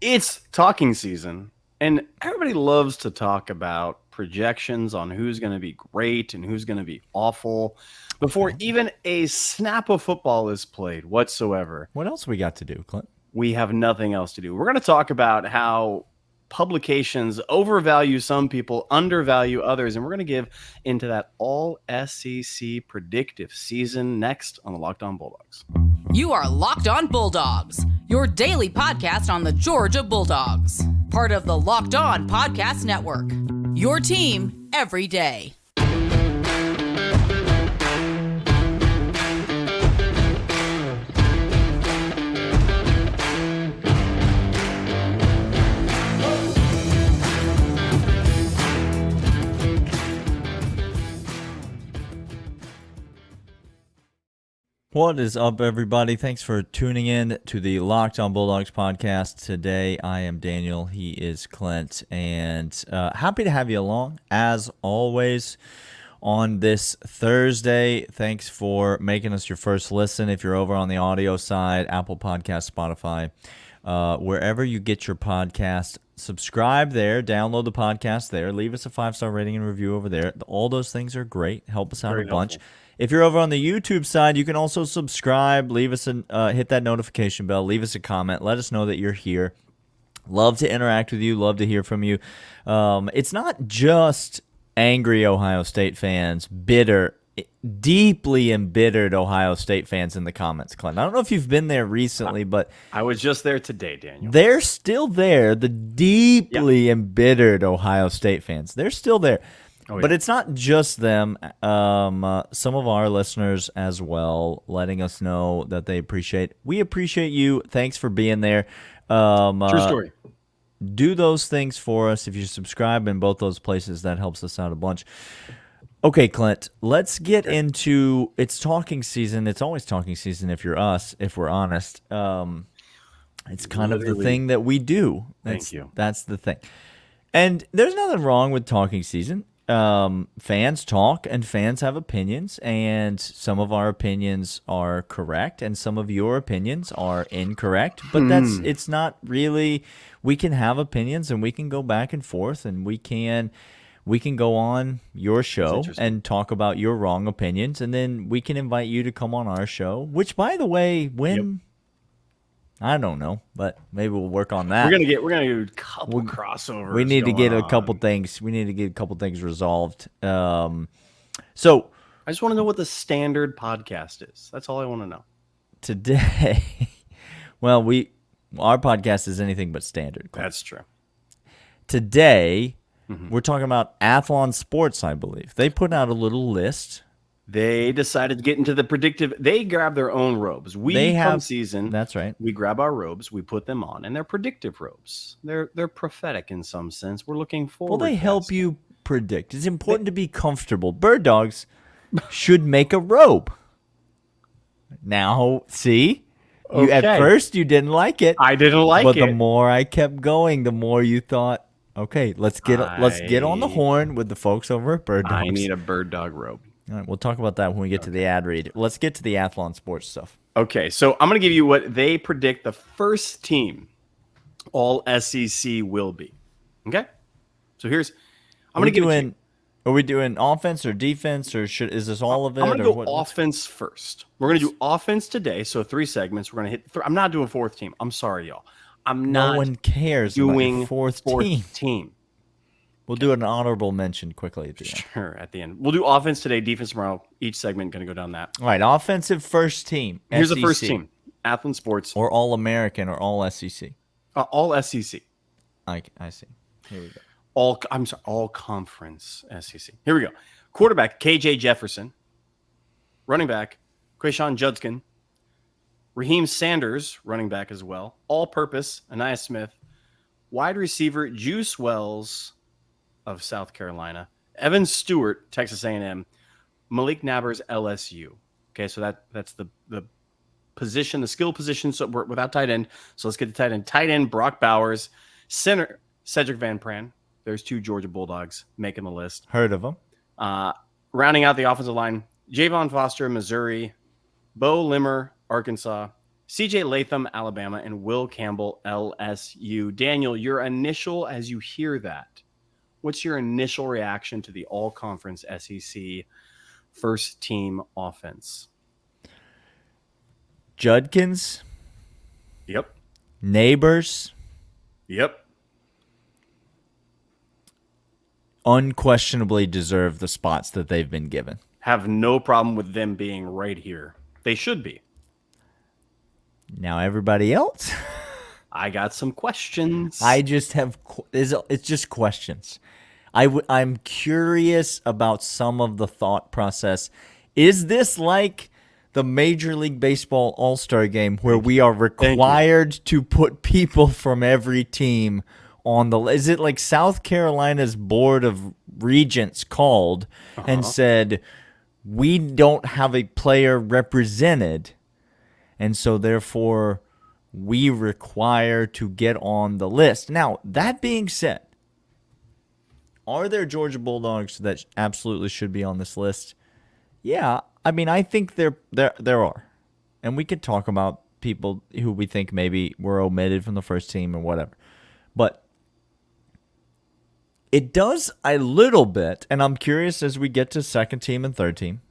It's talking season, and everybody loves to talk about projections on who's going to be great and who's going to be awful before even a snap of football is played whatsoever. What else we got to do, Clint? We have nothing else to do. We're going to talk about how publications overvalue some people, undervalue others, and we're going to give into that all SEC predictive season next on the Locked On Bulldogs. You are Locked On Bulldogs, your daily podcast on the Georgia Bulldogs, part of the Locked On Podcast Network. Your team every day. What is up, everybody? Thanks for tuning in to the Locked On Bulldogs podcast. Today, I am Daniel. He is Clint. And happy to have you along, as always, on this Thursday. Thanks for making us your first listen. If you're over on the audio side, Apple Podcast, Spotify, wherever you get your podcast, subscribe there, download the podcast there, leave us a 5-star rating and review over there. All those things are great. Help us out a bunch. If you're over on the YouTube side, you can also subscribe, leave us hit that notification bell, leave us a comment, let us know that you're here. Love to interact with you, love to hear from you. It's not just angry Ohio State fans, deeply embittered Ohio State fans in the comments, Clint. I don't know if you've been there recently, but I was just there today, Daniel. They're still there, the deeply embittered Ohio State fans. They're still there. Oh, yeah. But it's not just them. Some of our listeners as well, letting us know that they appreciate. We appreciate you. Thanks for being there. True story. Do those things for us. If you subscribe in both those places, that helps us out a bunch. Okay, Clint, let's get into it's talking season. It's always talking season if you're us, if we're honest. It's kind of the thing that we do. Thank you. That's the thing. And there's nothing wrong with talking season. Fans talk and fans have opinions, and some of our opinions are correct and some of your opinions are incorrect, but it's not really. We can have opinions and we can go back and forth, and we can go on your show and talk about your wrong opinions, and then we can invite you to come on our show, which, by the way, I don't know, but maybe we'll work on that. We're gonna do a couple crossovers. We need to get a couple things. We need to get a couple things resolved. So I just want to know what the standard podcast is. That's all I want to know. Today, well, our podcast is anything but standard. That's true. Today, we're talking about Athlon Sports, I believe. They put out a little list. They decided to get into the predictive. They grab their own robes. Come season. That's right. We grab our robes, we put them on, and they're predictive robes. They're prophetic in some sense. We're looking forward. Well, they help you predict. It's important to be comfortable. Birddogs should make a robe. Now, see, at first you didn't like it. I didn't like it. But the more I kept going, the more you thought, okay, let's get on the horn with the folks over at Birddogs. I need a bird dog robe. All right, we'll talk about that when we get to the ad read. Let's get to the Athlon Sports stuff. Okay, so I'm going to give you what they predict the first team all SEC will be. Okay? So I'm going to give it. Are we doing offense or defense, or is this all of it? I'm going to go offense first. We're going to do offense today, so 3 segments. We're going to hit. I'm not doing fourth team. I'm sorry, y'all. No one cares doing about fourth team. We'll do an honorable mention quickly at the end. Sure, at the end. We'll do offense today, defense tomorrow. Each segment going to go down that. All right, offensive first team. Here's SEC. the first team. Athlon Sports. Or All-American or All-SEC. All SEC. I see. Here we go. All conference SEC. Here we go. Quarterback, KJ Jefferson. Running back, Quayshawn Judkin. Raheem Sanders, running back as well. All-purpose, Anaya Smith. Wide receiver, Juice Wells of South Carolina. Evan Stewart, Texas A&M. Malik Nabers, LSU. Okay, so that's the position, the skill position. So we're without tight end. So let's get to tight end. Tight end, Brock Bowers. Center, Cedric Van-Pran. There's 2 Georgia Bulldogs making the list. Heard of them. Rounding out the offensive line, Javon Foster, Missouri. Bo Limmer, Arkansas. CJ Latham, Alabama, and Will Campbell, LSU. Daniel, your initial, as you hear that, what's your initial reaction to the all-conference SEC first-team offense? Judkins. Yep. Neighbors. Yep. Unquestionably deserve the spots that they've been given. Have no problem with them being right here. They should be. Now everybody else, I got some questions. I just have it's just questions. I'm curious about some of the thought process. Is this like the Major League Baseball All-Star Game where we are required to put people from every team on the list? Is it like South Carolina's Board of Regents called and said, we don't have a player represented, and so therefore we require to get on the list? Now, that being said, are there Georgia Bulldogs that absolutely should be on this list? Yeah, I mean, I think there are. And we could talk about people who we think maybe were omitted from the first team or whatever. But it does a little bit, and I'm curious as we get to second team and third team,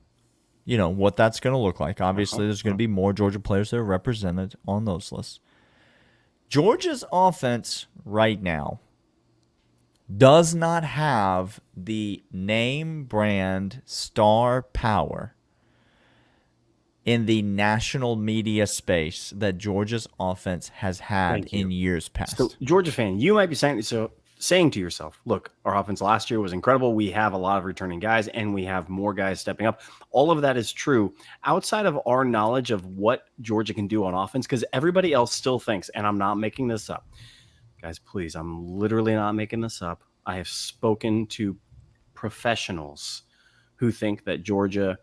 what that's going to look like. Obviously, there's going to be more Georgia players that are represented on those lists. Georgia's offense right now does not have the name brand star power in the national media space that Georgia's offense has had in years past. So, Georgia fan, you might be saying to yourself, look, our offense last year was incredible. We have a lot of returning guys, and we have more guys stepping up. All of that is true. Outside of our knowledge of what Georgia can do on offense, because everybody else still thinks, and I'm not making this up. Guys, please, I'm literally not making this up. I have spoken to professionals who think that Georgia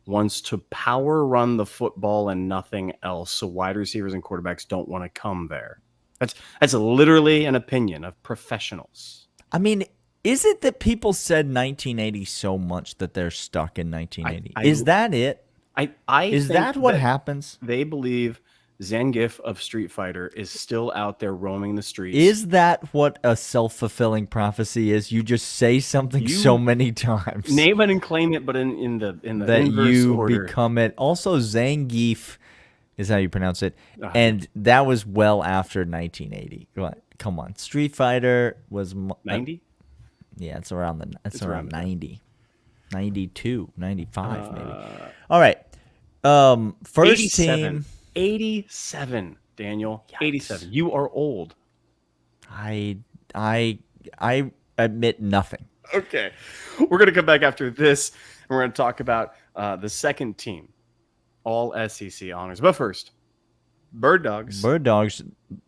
wants to power run the football and nothing else, so wide receivers and quarterbacks don't want to come there. That's literally an opinion of professionals. I mean, is it that people said 1980 so much that they're stuck in 1980? Is that it? Is that what happens? They believe Zangief of Street Fighter is still out there roaming the streets. Is that what a self-fulfilling prophecy is? You just say something so many times. Name it and claim it, but in the that inverse you order. Become it. Also, Zangief is how you pronounce it. And that was well after 1980. Come on. Street Fighter was 90? Yeah, it's around 90. 92, 95 maybe. All right. First 87. team 87, Daniel. Yikes. 87. You are old. I admit nothing. Okay. We're going to come back after this, and we're going to talk about the second team, all SEC honors. But first, Birddogs. Birddogs,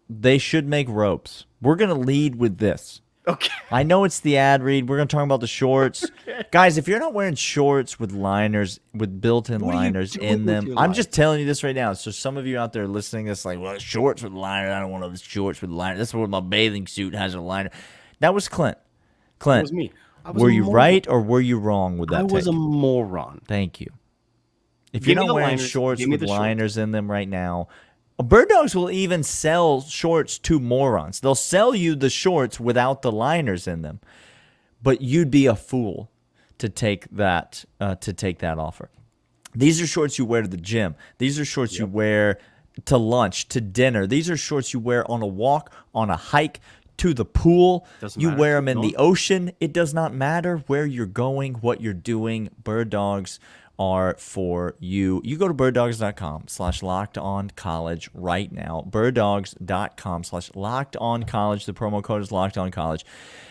they should make ropes. We're going to lead with this. Okay. I know it's the ad read. We're going to talk about the shorts. Okay. Guys, if you're not wearing shorts with liners, with built-in liners in them, I'm just telling you this right now. So some of you out there listening to this like, well, shorts with liners. I don't want those shorts with liners. That's what my bathing suit has a liner. That was Clint. That was me. Were you right or were you wrong with that I was take? a moron. Thank you. If Give you're me not the wearing liners. shorts Give me with the shorts. liners in them right now, Birddogs will even sell shorts to morons. They'll sell you the shorts without the liners in them, but you'd be a fool to take that offer. These are shorts you wear to the gym. These are shorts you wear to lunch, to dinner. These are shorts you wear on a walk, on a hike, to the pool. You wear them in the ocean. It does not matter where you're going, what you're doing. Birddogs are for you. You go to birddogs.com/lockedoncollege right now. birddogs.com/lockedoncollege. The promo code is lockedoncollege.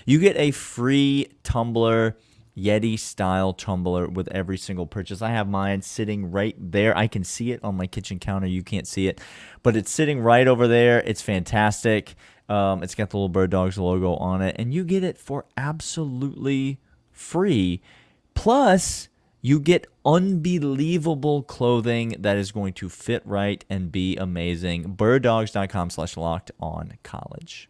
You get a free tumbler, Yeti style tumbler with every single purchase. I have mine sitting right there. I can see it on my kitchen counter. You can't see it, but it's sitting right over there. It's fantastic. It's got the little Birddogs logo on it, and you get it for absolutely free. Plus, you get unbelievable clothing that is going to fit right and be amazing. Birddogs.com/lockedoncollege.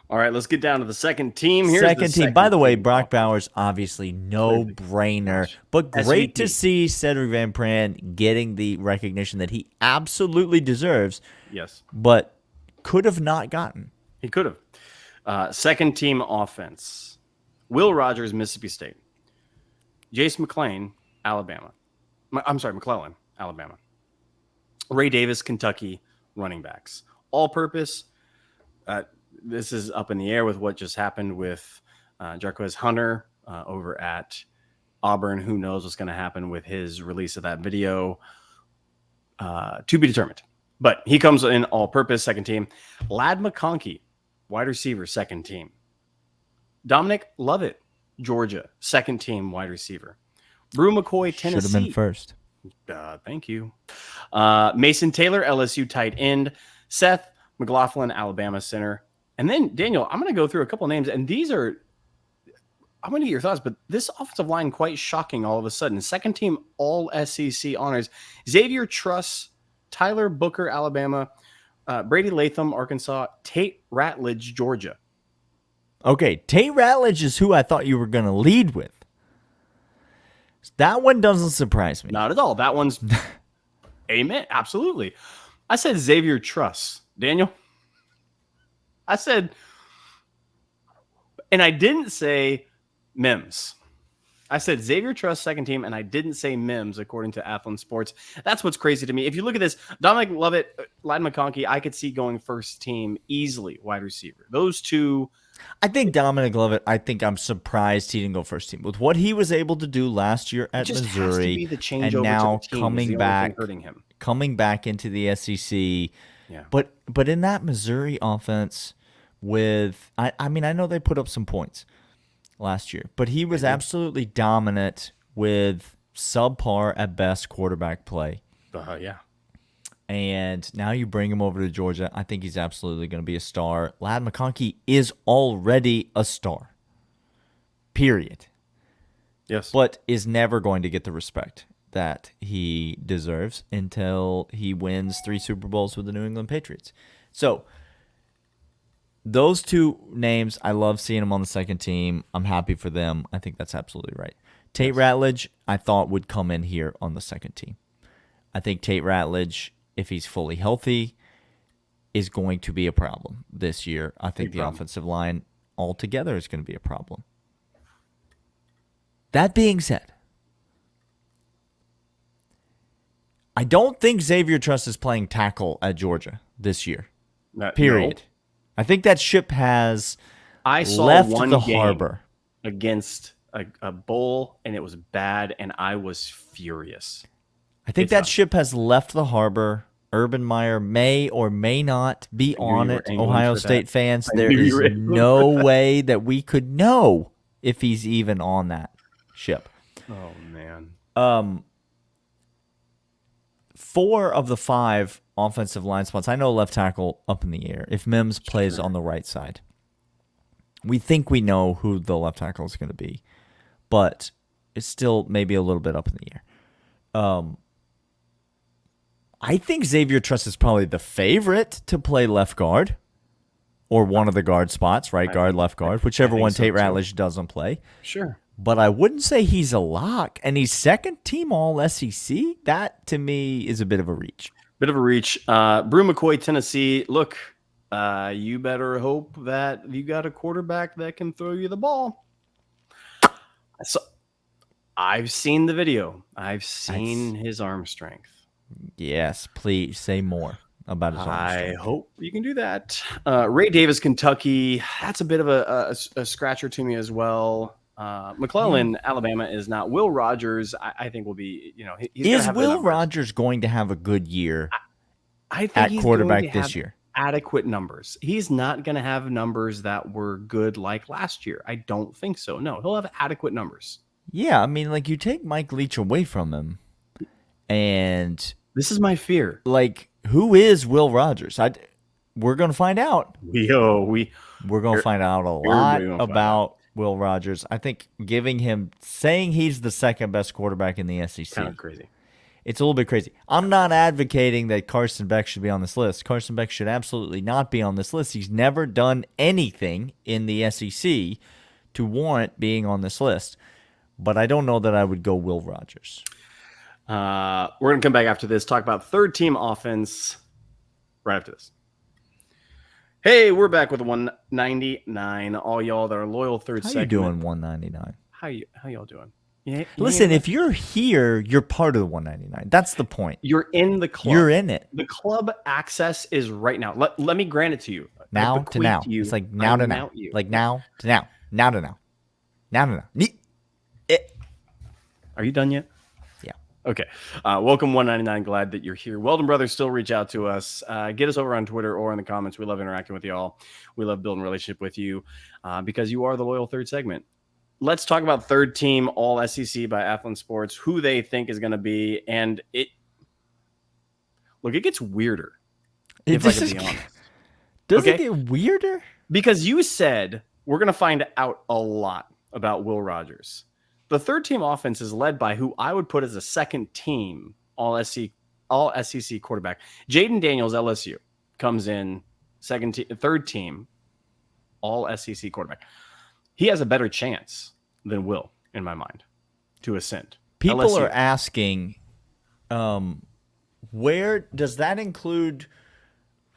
All right, let's get down to the second team. Here's Second the team. By the way, team Brock offense. Bowers, obviously no-brainer. Gosh. But great to SVP. see Cedric Van-Pran getting the recognition that he absolutely deserves, Yes, but could have not gotten. he could have. Second team offense. Will Rogers, Mississippi State. Jace McClain, Alabama. McClellan, Alabama. Ray Davis, Kentucky, running backs. All-purpose. This is up in the air with what just happened with Jarquez Hunter over at Auburn. Who knows what's going to happen with his release of that video? To be determined. But he comes in all-purpose, second team. Ladd McConkey, wide receiver, second team. Dominic Lovett, Georgia, second team wide receiver. Brew McCoy, Tennessee. Should have been first. Thank you. Mason Taylor, LSU tight end. Seth McLaughlin, Alabama center. And then, Daniel, I'm going to go through a couple names, and these are – I'm going to get your thoughts, but this offensive line quite shocking all of a sudden. Second team all-SEC honors. Xavier Truss, Tyler Booker, Alabama. Brady Latham, Arkansas. Tate Ratledge, Georgia. Okay, Tate Ratledge is who I thought you were going to lead with. That one doesn't surprise me. Not at all. That one's amen. Absolutely. I said Xavier Truss. Daniel? I said, and I didn't say Mims. I said Xavier Truss, second team, and I didn't say Mims, according to Athlon Sports. That's what's crazy to me. If you look at this, Dominic Lovett, Ladd McConkey, I could see going first team easily, wide receiver. Those two. I think Dominic Lovett, I'm surprised he didn't go first team. With what he was able to do last year at just Missouri, has to be the changeover and now to the team is the only thing hurting him. coming back into the SEC. Yeah. But in that Missouri offense with I mean, I know they put up some points last year, but he was absolutely dominant with subpar at best quarterback play. Yeah. And now you bring him over to Georgia. I think he's absolutely going to be a star. Ladd McConkey is already a star. Period. Yes. But is never going to get the respect that he deserves until he wins 3 Super Bowls with the New England Patriots. So those two names, I love seeing them on the second team. I'm happy for them. I think that's absolutely right. Tate Ratledge, I thought would come in here on the second team. I think Tate Ratledge, if he's fully healthy, is going to be a problem this year. I think the offensive line altogether is going to be a problem. That being said, I don't think Xavier Truss is playing tackle at Georgia this year. Period. No. I think that ship has I saw left one the game harbor against a bowl, and it was bad, and I was furious. I think that ship has left the harbor. Urban Meyer may or may not be on it. Ohio State fans, there is no way that we could know if he's even on that ship. Oh, man. 4 of the 5 offensive line spots, I know left tackle up in the air. If Mims plays on the right side, we think we know who the left tackle is going to be, but it's still maybe a little bit up in the air. I think Xavier Truss is probably the favorite to play left guard or one of the guard spots, right guard, left guard, whichever one Tate Ratledge doesn't play. Sure. But I wouldn't say he's a lock, and he's second team all SEC. That, to me, is a bit of a reach. Bit of a reach. Brew McCoy, Tennessee. Look, you better hope that you got a quarterback that can throw you the ball. So, I've seen the video. I've seen his arm strength. Yes, please say more about his arm I strength. hope you can do that. Ray Davis, Kentucky. That's a bit of a scratcher to me as well. McClellan, Alabama is not. Will Rogers, I think will be. He's is Will Rogers going to have a good year I think at he's quarterback going to this year? Adequate numbers. He's not going to have numbers that were good like last year. I don't think so. No, he'll have adequate numbers. Yeah, I mean, like, you take Mike Leach away from him, and this is my fear. Like, who is Will Rogers? We're going to find out. We're going to find out a lot about Will Rogers. I think saying he's the second best quarterback in the SEC kind of crazy. it's a little bit crazy. I'm not advocating that Carson Beck should be on this list. Carson Beck should absolutely not be on this list. He's never done anything in the SEC to warrant being on this list. But I don't know that I would go Will Rogers. We're going to come back after this, talk about third-team offense right after this. Hey, we're back with 199. All y'all that are loyal third How segment. you doing, 199? How y'all doing? You Listen, if you're here, you're part of the 199. That's the point. You're in the club. You're in it. The club access is right now. Let me grant it to you. Now to now. It's like now to now. Like now to now. Now to now. Now to now. Are you done yet? Yeah. Okay. Welcome, 199. Glad that you're here. Weldon Brothers, still reach out to us. Get us over on Twitter or in the comments. We love interacting with y'all. We love building a relationship with you because you are the loyal third segment. Let's talk about third team All SEC by Athlon Sports, who they think is going to be. And it gets weirder. If I can be honest. Does it get weirder? Because you said we're going to find out a lot about Will Rogers. The third team offense is led by who I would put as a second team All SEC quarterback. Jaden Daniels, LSU, comes in third team All SEC quarterback. He has a better chance than Will, in my mind, to ascend. People LSU. are asking, where does that include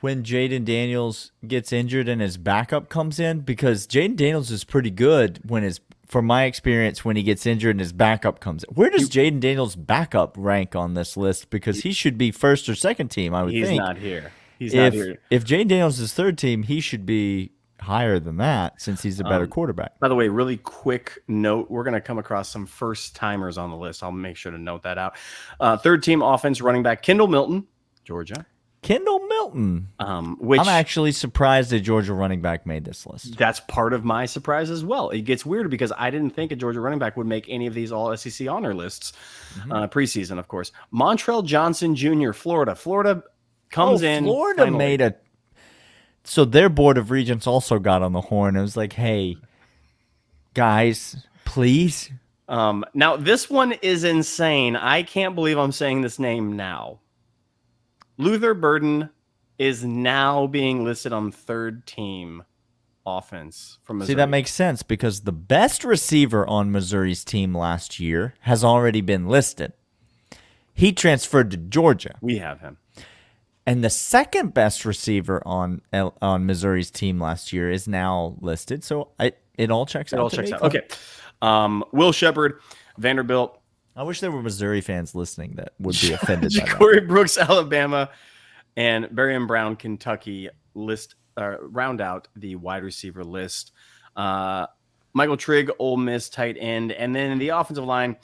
when Jaden Daniels gets injured and his backup comes in? Because Jaden Daniels is pretty good from my experience, when he gets injured and his backup comes in. Where does Jaden Daniels' backup rank on this list? Because he should be first or second team, I would think. He's not here. Not here. If Jaden Daniels is third team, he should be higher than that since he's a better quarterback. By the way, really quick note, we're going to come across some first-timers on the list. I'll make sure to note that out. Third team offense, running back Kendall Milton, Georgia. Kendall Milton. Which I'm actually surprised a Georgia running back made this list. That's part of my surprise as well. It gets weirder because I didn't think a Georgia running back would make any of these All SEC honor lists preseason, of course. Montrell Johnson Jr., Florida. Florida comes in. Florida finally. made so their board of regents also got on the horn. It was like, hey, guys, please. Now, this one is insane. I can't believe I'm saying this name now. Luther Burden is now being listed on third team offense from Missouri. See, that makes sense because the best receiver on Missouri's team last year has already been listed. He transferred to Georgia. We have him. And the second best receiver on Missouri's team last year is now listed. So it all checks out. It all checks out. Okay. Will Shepard, Vanderbilt. I wish there were Missouri fans listening that would be offended by that. Corey Brooks, Alabama, and Barium Brown, Kentucky round out the wide receiver list. Michael Trigg, Ole Miss, tight end. And then in the offensive line,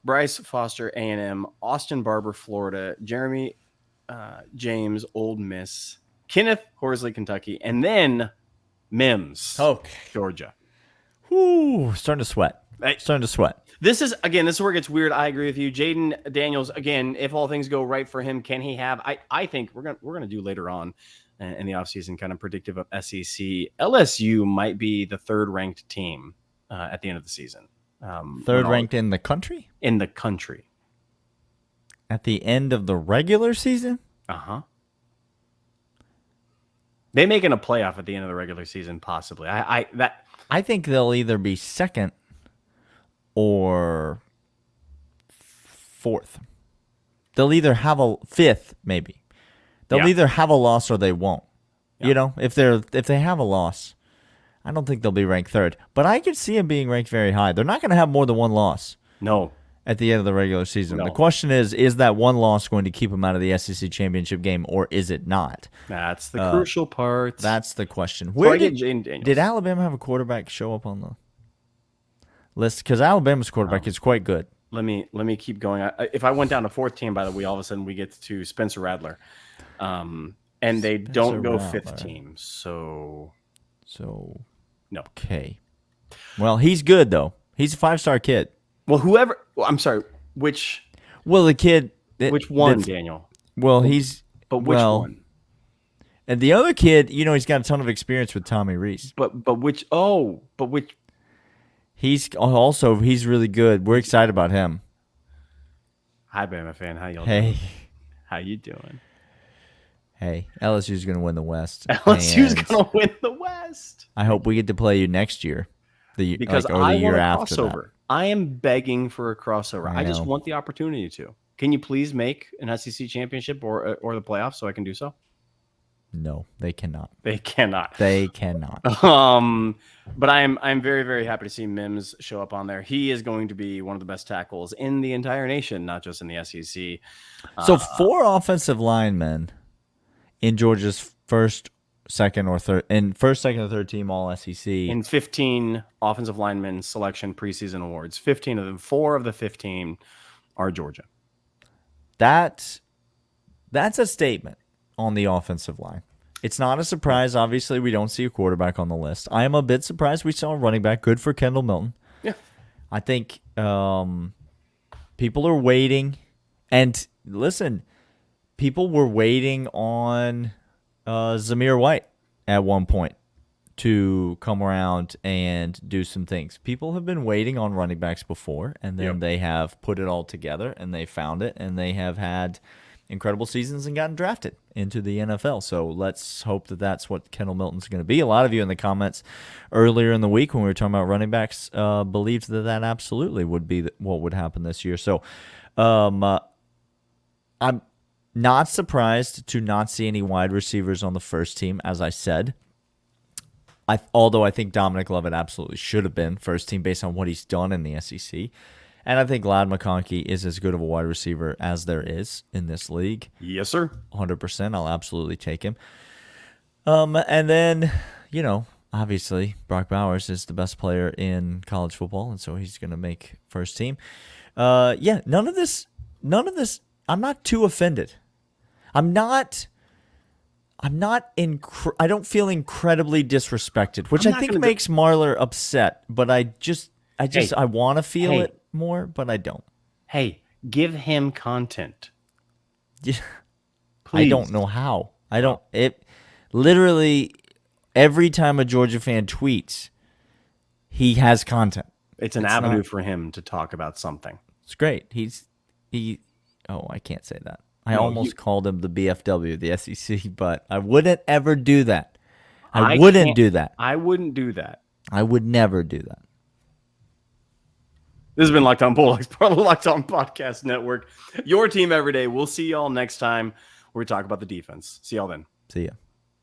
Bryce Foster, A&M, Austin Barber, Florida, Jeremy James, Ole Miss, Kenneth Horsley, Kentucky, and then Mims, Georgia. Whoo, starting to sweat. This is where it gets weird. I agree with you. Jaden Daniels, again, if all things go right for him, can he have? I think we're gonna do later on in the offseason kind of predictive of SEC. LSU might be the third ranked team at the end of the season. Third ranked in the country? In the country. At the end of the regular season? Uh-huh. They making a playoff at the end of the regular season, possibly. I think they'll either be second or fourth. They'll either have a fifth, maybe. They'll either have a loss or they won't. Yeah. You know, if they have a loss, I don't think they'll be ranked third. But I could see them being ranked very high. They're not going to have more than one loss. No. At the end of the regular season. No. The question is that one loss going to keep them out of the SEC championship game, or is it not? That's the crucial part. That's the question. Where did Alabama have a quarterback show up on the list? Because Alabama's quarterback is quite good. Let me keep going. If I went down to fourth team, by the way, all of a sudden we get to Spencer Rattler, and they don't go fifth team. So no. Okay. Well, he's good though. He's a 5-star kid. Well, I'm sorry. Which? Well, the kid. Which one, Daniel? Well, which one? And the other kid, he's got a ton of experience with Tommy Rees. But which? He's really good. We're excited about him. Hi, Bama fan. How y'all Hey, doing? How you doing? hey, LSU's going to win the West. LSU's and gonna win the West I hope we get to play you next year, because or the I year want a after that. crossover. I am begging for a crossover. I I just know. want the opportunity to. Can you please make an SEC championship or the playoffs so I can do so? No, they cannot. They cannot. They cannot. But I'm very, very happy to see Mims show up on there. He is going to be one of the best tackles in the entire nation, not just in the SEC. So 4 offensive linemen in Georgia's first, second, or third team All SEC. In 15 offensive linemen selection preseason awards, 15 of them, 4 of the 15 are Georgia. That's a statement on the offensive line. It's not a surprise. Obviously, we don't see a quarterback on the list. I am a bit surprised we saw a running back. Good for Kendall Milton. Yeah. I think people are waiting. And listen, people were waiting on Zamir White at one point to come around and do some things. People have been waiting on running backs before, and then they have put it all together, and they found it, and they have had incredible seasons and gotten drafted into the NFL. So let's hope that that's what Kendall Milton's going to be. A lot of you in the comments earlier in the week when we were talking about running backs believed that absolutely would be what would happen this year. So I'm not surprised to not see any wide receivers on the first team, as I said. Although I think Dominic Lovett absolutely should have been first team based on what he's done in the SEC. And I think Ladd McConkey is as good of a wide receiver as there is in this league. Yes, sir. 100%. I'll absolutely take him. And then, obviously, Brock Bowers is the best player in college football, and so he's going to make first team. None of this, I'm not too offended. I don't feel incredibly disrespected, which I think makes Marler upset, but I want to feel it more, but I don't. Hey, give him content. Yeah. I don't know how. It literally every time a Georgia fan tweets, he has content. It's an avenue for him to talk about something. It's great. I can't say that. I almost called him the BFW, the SEC, but I wouldn't ever do that. I wouldn't do that. I wouldn't do that. I would never do that. This has been Locked On Bulldogs, part of the Locked On Podcast Network. Your team every day. We'll see y'all next time where we talk about the defense. See y'all then. See ya.